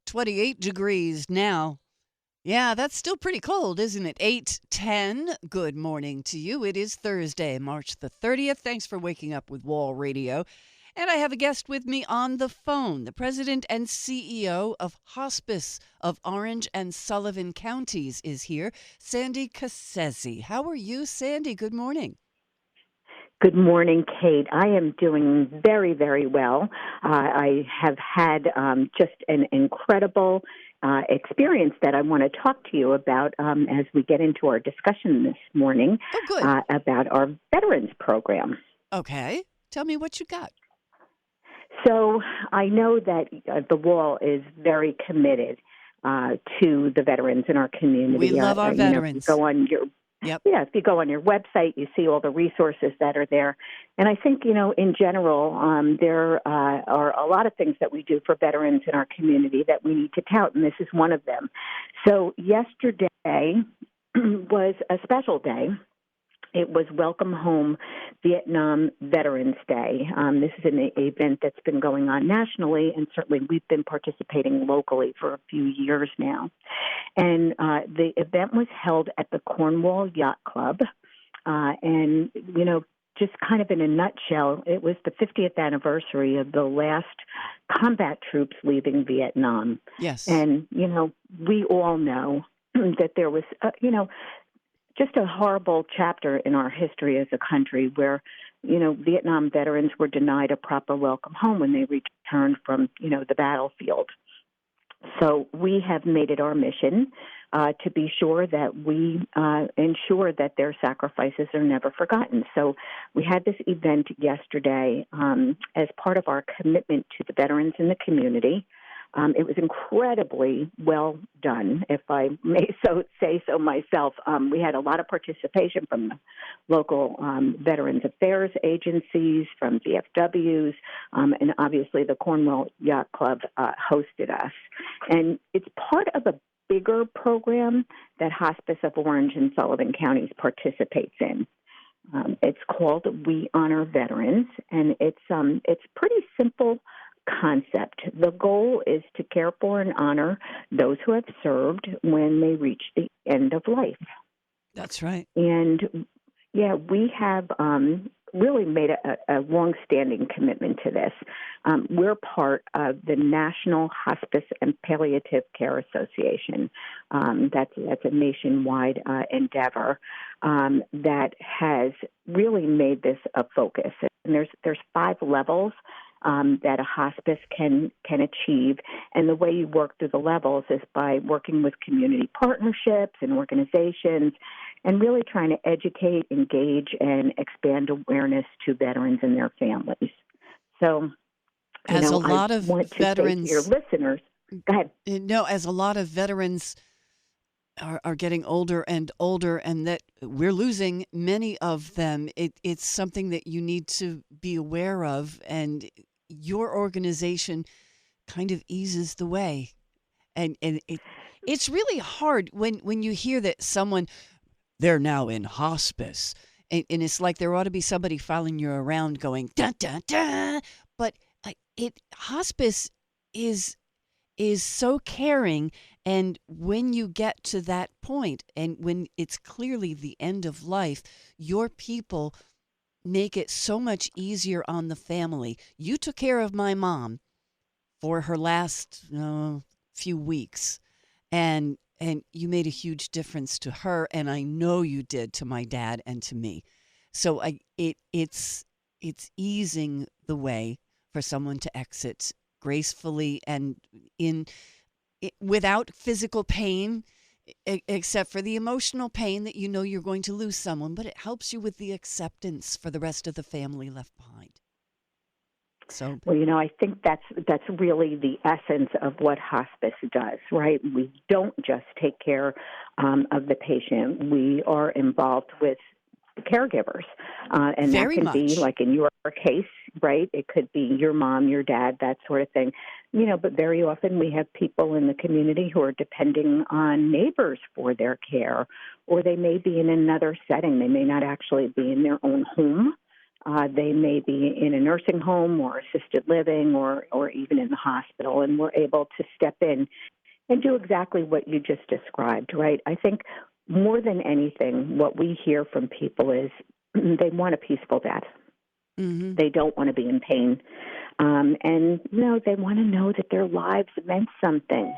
28 degrees now. Yeah, that's still pretty cold, isn't it? 8:10. Good morning to you. It is Thursday, March the 30th. Thanks for waking up with Wall Radio. And I have a guest with me on the phone. The president and CEO of Hospice of Orange and Sullivan counties is here. Sandra Cassese. How are you, Sandy? Good morning. Good morning, Kate. I am doing very, very well. I have had just an incredible experience that I want to talk to you about as we get into our discussion this morning Oh, good. about our veterans program. Okay. Tell me what you got. So I know that the Wall is very committed to the veterans in our community. We love our veterans. Go on your Yep. Yeah, if you go on your website, you see all the resources that are there. And I think, in general, there are a lot of things that we do for veterans in our community that we need to tout, and this is one of them. So yesterday was a special day. It was Welcome Home Vietnam Veterans Day. This is an event that's been going on nationally, and certainly we've been participating locally for a few years now. And the event was held at the Cornwall Yacht Club. And, just kind of in a nutshell, it was the 50th anniversary of the last combat troops leaving Vietnam. Yes. And, we all know that there was, just a horrible chapter in our history as a country where, Vietnam veterans were denied a proper welcome home when they returned from, the battlefield. So we have made it our mission to be sure that we ensure that their sacrifices are never forgotten. So we had this event yesterday as part of our commitment to the veterans in the community. It was incredibly well done, if I may say so myself. We had a lot of participation from the local Veterans Affairs agencies, from VFWs, and obviously the Cornwall Yacht Club hosted us. And it's part of a bigger program that Hospice of Orange and Sullivan counties participates in. It's called We Honor Veterans, and it's pretty simple concept. The goal is to care for and honor those who have served when they reach the end of life. That's right. And we have really made a long-standing commitment to this. We're part of the National Hospice and Palliative Care Association. That's a nationwide endeavor that has really made this a focus. And there's 5 levels that a hospice can achieve. And the way you work through the levels is by working with community partnerships and organizations and really trying to educate, engage, and expand awareness to veterans and their families. So, as a lot of veterans, your listeners, go ahead. No, as a lot of veterans are getting older and older, and that we're losing many of them, it's something that you need to be aware of, and your organization kind of eases the way. And it's really hard when you hear that someone, they're now in hospice, and it's like there ought to be somebody following you around going, dun, dun, dun. But hospice is so caring. And when you get to that point, and when it's clearly the end of life, your people make it so much easier on the family. You took care of my mom for her last few weeks, and you made a huge difference to her, and I know you did to my dad and to me. So it's easing the way for someone to exit gracefully and without physical pain, except for the emotional pain that you're going to lose someone, but it helps you with the acceptance for the rest of the family left behind. So, well, I think that's really the essence of what hospice does, right? We don't just take care of the patient. We are involved with caregivers, and very that can much. be like in your case, right? It could be your mom, your dad, that sort of thing. But very often we have people in the community who are depending on neighbors for their care, or they may be in another setting. They may not actually be in their own home, They may be in a nursing home or assisted living or even in the hospital, and we're able to step in and do exactly what you just described, right? I think more than anything, what we hear from people is they want a peaceful death. Mm-hmm. They don't want to be in pain. And, they want to know that their lives meant something.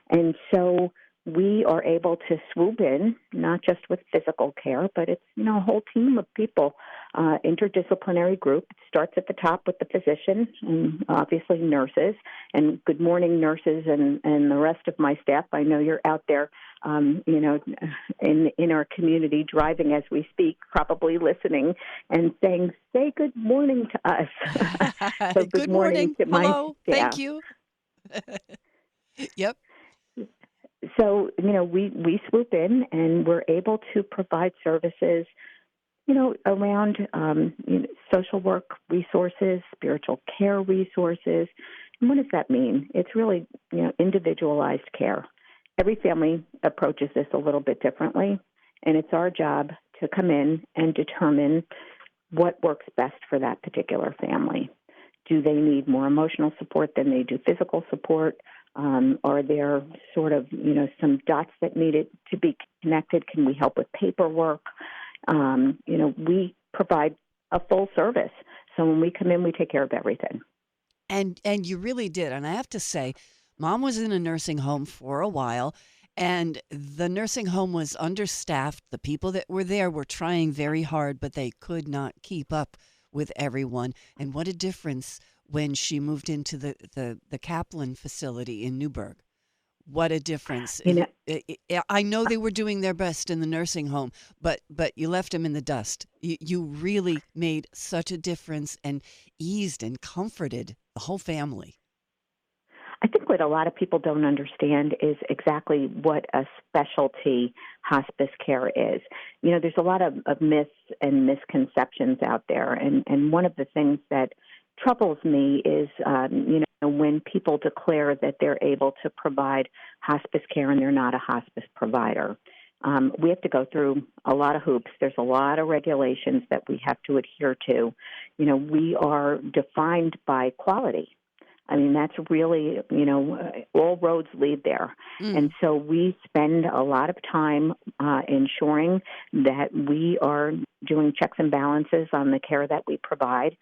And so we are able to swoop in, not just with physical care, but it's, a whole team of people, interdisciplinary group. It starts at the top with the physician and obviously nurses. And good morning, nurses and the rest of my staff. I know you're out there, in our community driving as we speak, probably listening and saying, say good morning to us. So Good morning. to my Hello. staff. Thank you. Yep. So, we swoop in and we're able to provide services, around social work resources, spiritual care resources. And what does that mean? It's really, individualized care. Every family approaches this a little bit differently, and it's our job to come in and determine what works best for that particular family. Do they need more emotional support than they do physical support? Are there sort of, some dots that needed to be connected? Can we help with paperwork? We provide a full service. So when we come in, we take care of everything. And you really did. And I have to say, Mom was in a nursing home for a while, and the nursing home was understaffed. The people that were there were trying very hard, but they could not keep up with everyone. And what a difference when she moved into the Kaplan facility in Newburgh. What a difference. I know they were doing their best in the nursing home, but you left them in the dust. You really made such a difference and eased and comforted the whole family. I think what a lot of people don't understand is exactly what a specialty hospice care is. There's a lot of myths and misconceptions out there, and one of the things that troubles me is, when people declare that they're able to provide hospice care and they're not a hospice provider. We have to go through a lot of hoops. There's a lot of regulations that we have to adhere to. We are defined by quality. I mean, that's really, all roads lead there. And so we spend a lot of time ensuring that we are doing checks and balances on the care that we provide.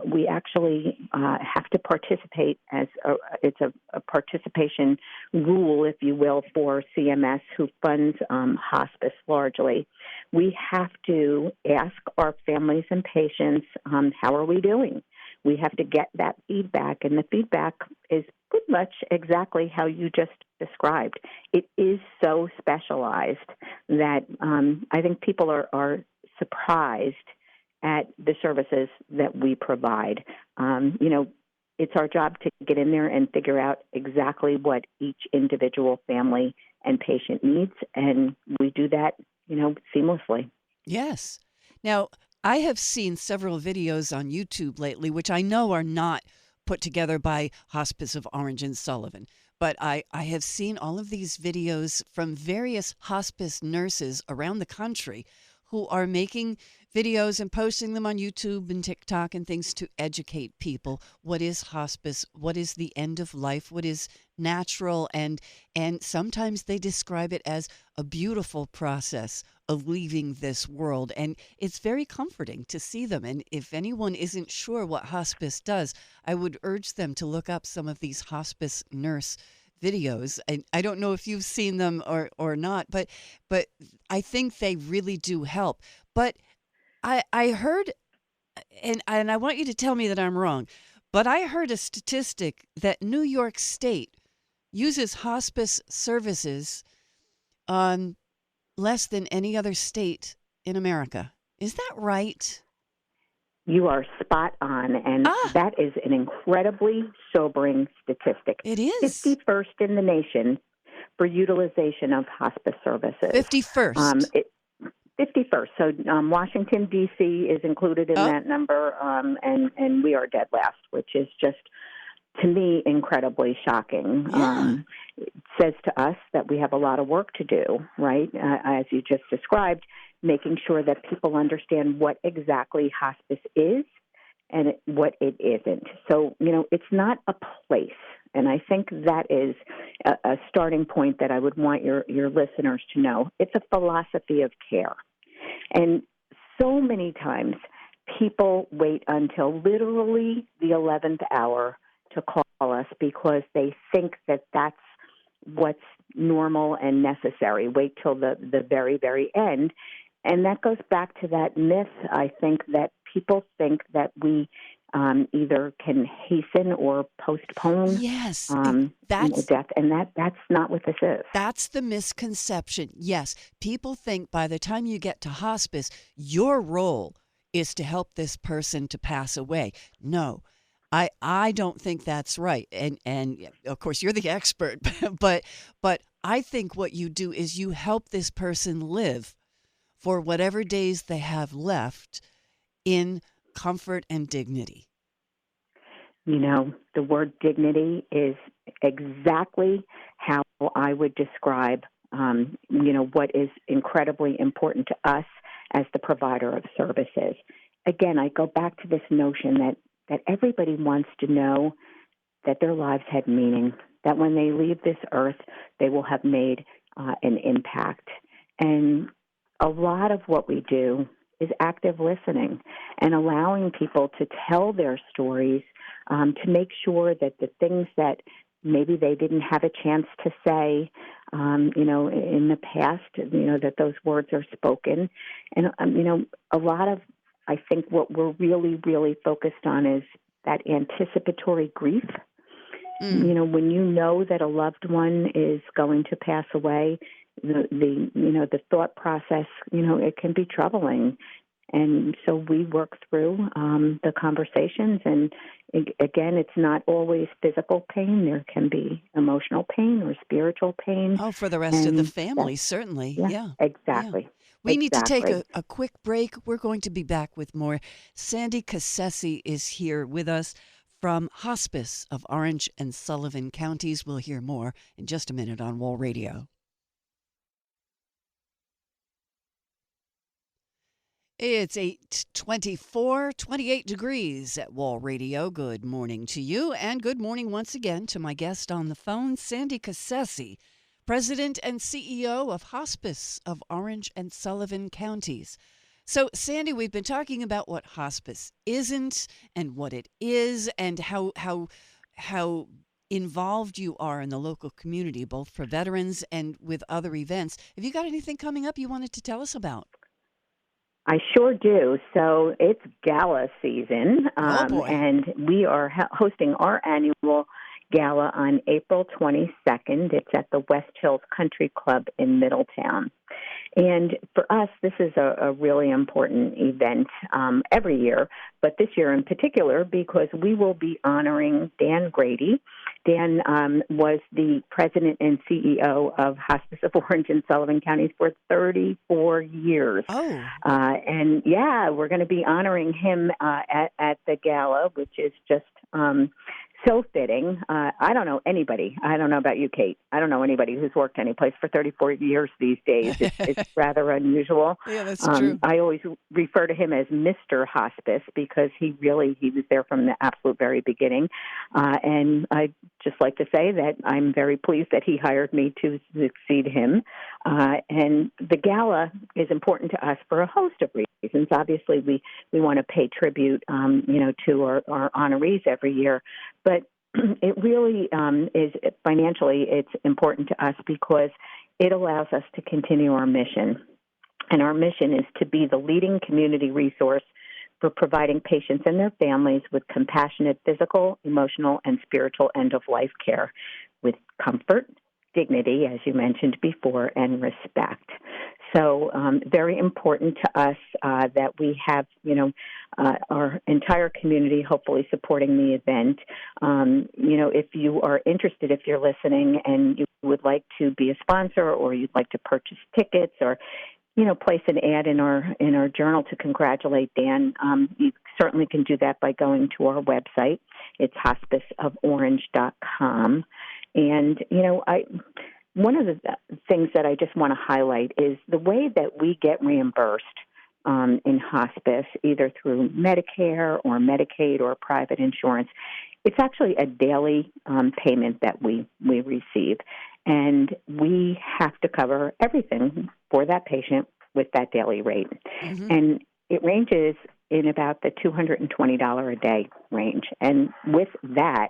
We actually have to participate it's a participation rule, if you will, for CMS, who funds hospice largely. We have to ask our families and patients, how are we doing? We have to get that feedback, and the feedback is pretty much exactly how you just described. It is so specialized that I think people are surprised at the services that we provide. It's our job to get in there and figure out exactly what each individual family and patient needs, and we do that, seamlessly. Yes. Now, I have seen several videos on YouTube lately, which I know are not put together by Hospice of Orange and Sullivan, but I have seen all of these videos from various hospice nurses around the country who are making videos and posting them on YouTube and TikTok and things to educate people. What is hospice? What is the end of life? What is natural? And sometimes they describe it as a beautiful process of leaving this world. And it's very comforting to see them. And if anyone isn't sure what hospice does, I would urge them to look up some of these hospice nurse videos. And I don't know if you've seen them or not, but I think they really do help. But I heard, and I want you to tell me that I'm wrong, but I heard a statistic that New York State uses hospice services on less than any other state in America. Is that right? You are spot on, and that is an incredibly sobering statistic. It is. 51st in the nation for utilization of hospice services. 51st. 51st. So Washington, D.C. is included in that number, and we are dead last, which is just, to me, incredibly shocking. Yeah. It says to us that we have a lot of work to do, right? As you just described, making sure that people understand what exactly hospice is and what it isn't. So, it's not a place. And I think that is a starting point that I would want your listeners to know. It's a philosophy of care. And so many times people wait until literally the 11th hour to call us because they think that that's what's normal and necessary. Wait till the very, very end. And that goes back to that myth, I think, that people think that we either can hasten or postpone Yes, death, and that's not what this is. That's the misconception. Yes, people think by the time you get to hospice, your role is to help this person to pass away. No, I don't think that's right. And of course you're the expert, but I think what you do is you help this person live for whatever days they have left in comfort and dignity. The word dignity is exactly how I would describe, what is incredibly important to us as the provider of services. Again, I go back to this notion that everybody wants to know that their lives had meaning, that when they leave this earth, they will have made an impact. And a lot of what we do is active listening and allowing people to tell their stories, to make sure that the things that maybe they didn't have a chance to say, in the past, that those words are spoken. And, a lot of, I think what we're really, really focused on is that anticipatory grief. When you know that a loved one is going to pass away, the thought process, it can be troubling. And so we work through the conversations. And again, it's not always physical pain. There can be emotional pain or spiritual pain. Oh, for the rest of the family, certainly. Yeah. Exactly. Yeah. We need to take a quick break. We're going to be back with more. Sandra Cassese is here with us from Hospice of Orange and Sullivan counties. We'll hear more in just a minute on Wall Radio. It's 8:24, 28 degrees at Wall Radio. Good morning to you, and good morning once again to my guest on the phone, Sandra Cassese, President and CEO of Hospice of Orange and Sullivan counties. So, Sandy, we've been talking about what hospice isn't and what it is, and how involved you are in the local community, both for veterans and with other events. Have you got anything coming up you wanted to tell us about? I sure do. So it's gala season, Oh boy. and we are hosting our annual gala on April 22nd. It's at the West Hills Country Club in Middletown. And for us, this is a really important event every year, but this year in particular because we will be honoring Dan Grady. Dan was the president and CEO of Hospice of Orange and Sullivan counties for 34 years. Oh. And, we're going to be honoring him at the gala, which is just so fitting. I don't know anybody. I don't know about you, Kate. I don't know anybody who's worked any place for 34 years these days. It's rather unusual. Yeah, that's true. I always refer to him as Mr. Hospice because he was there from the absolute very beginning. And I just like to say that I'm very pleased that he hired me to succeed him. And the gala is important to us for a host of reasons. Obviously, we want to pay tribute, to our honorees every year. But it really is financially, it's important to us because it allows us to continue our mission. And our mission is to be the leading community resource for providing patients and their families with compassionate physical, emotional, and spiritual end-of-life care with comfort, dignity, as you mentioned before, and respect. So very important to us that we have, our entire community hopefully supporting the event. If you are interested, if you're listening and you would like to be a sponsor or you'd like to purchase tickets or, place an ad in our journal to congratulate Dan, you certainly can do that by going to our website. It's hospiceoforange.com. And, one of the things that I just want to highlight is the way that we get reimbursed in hospice, either through Medicare or Medicaid or private insurance. It's actually a daily payment that we receive, and we have to cover everything for that patient with that daily rate. Mm-hmm. And it ranges in about the $220 a day range. And with that,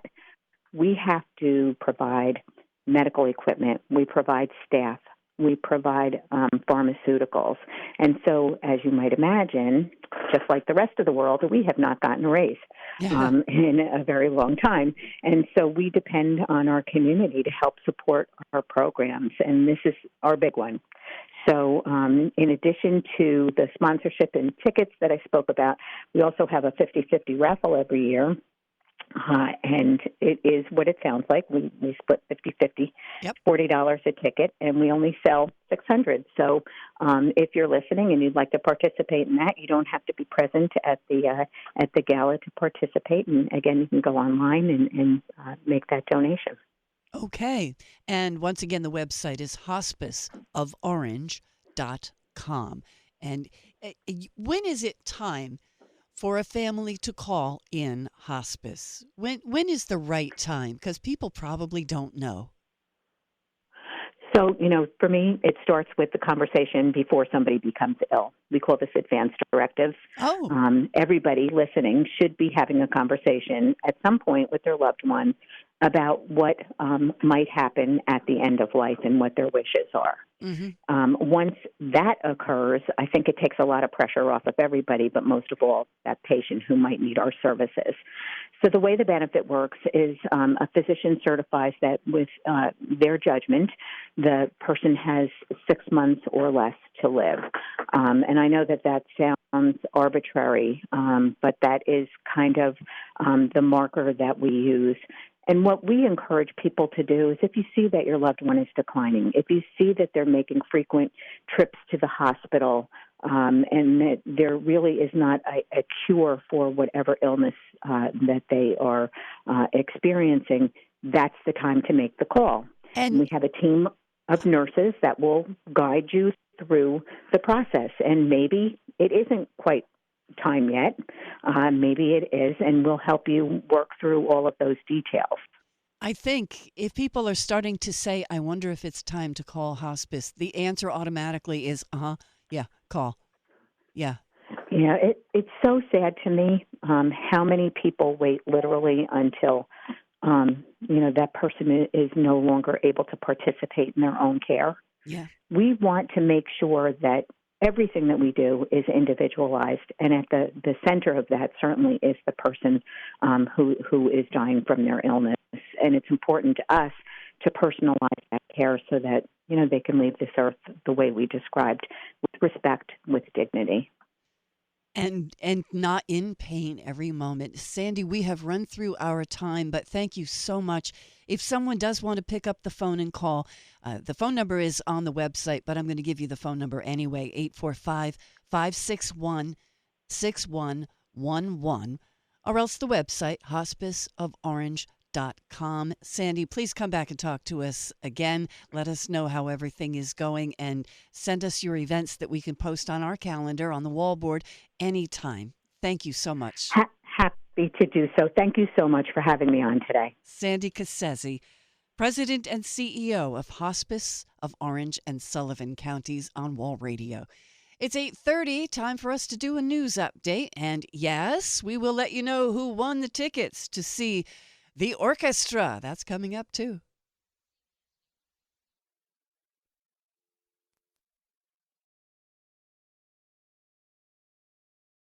we have to provide medical equipment, we provide staff, we provide pharmaceuticals. And so, as you might imagine, just like the rest of the world, we have not gotten a raise in a very long time. And so we depend on our community to help support our programs, and this is our big one. So in addition to the sponsorship and tickets that I spoke about, we also have a 50-50 raffle every year. And it is what it sounds like. We split 50-50, Yep. $40 a ticket, and we only sell 600. So if you're listening and you'd like to participate in that, you don't have to be present at the gala to participate. And again, you can go online and make that donation. Okay. And once again, the website is hospiceoforange.com. And when is it time for a family to call in hospice? When is the right time? Because people probably don't know. So, for me, it starts with the conversation before somebody becomes ill. We call this advanced directives. Oh. Everybody listening should be having a conversation at some point with their loved one about what might happen at the end of life and what their wishes are. Mm-hmm. Once that occurs, I think it takes a lot of pressure off of everybody, but most of all, that patient who might need our services. So the way the benefit works is a physician certifies that with their judgment, the person has 6 months or less to live. And I know that sounds arbitrary, but that is kind of the marker that we use. And what we encourage people to do is if you see that your loved one is declining, if you see that they're making frequent trips to the hospital, and that there really is not a cure for whatever illness that they are experiencing, that's the time to make the call. And we have a team of nurses that will guide you through the process. And maybe it isn't quite time yet. Maybe it is, and we'll help you work through all of those details. I think if people are starting to say, I wonder if it's time to call hospice, the answer automatically is, yeah, call. Yeah. Yeah, it's so sad to me how many people wait literally until, that person is no longer able to participate in their own care. Yeah. We want to make sure that everything that we do is individualized, and at the center of that certainly is the person who is dying from their illness. And it's important to us to personalize that care so that, they can leave this earth the way we described, with respect, with dignity. And not in pain every moment. Sandy, we have run through our time, but thank you so much. If someone does want to pick up the phone and call, the phone number is on the website, but I'm going to give you the phone number anyway, 845-561-6111, or else the website, hospiceoforange.com. Sandy, please come back and talk to us again. Let us know how everything is going and send us your events that we can post on our calendar on the wall board anytime. Thank you so much. Happy to do so. Thank you so much for having me on today. Sandy Cassese, President and CEO of Hospice of Orange and Sullivan Counties on Wall Radio. It's 8:30, time for us to do a news update. And yes, we will let you know who won the tickets to see the orchestra. That's coming up too.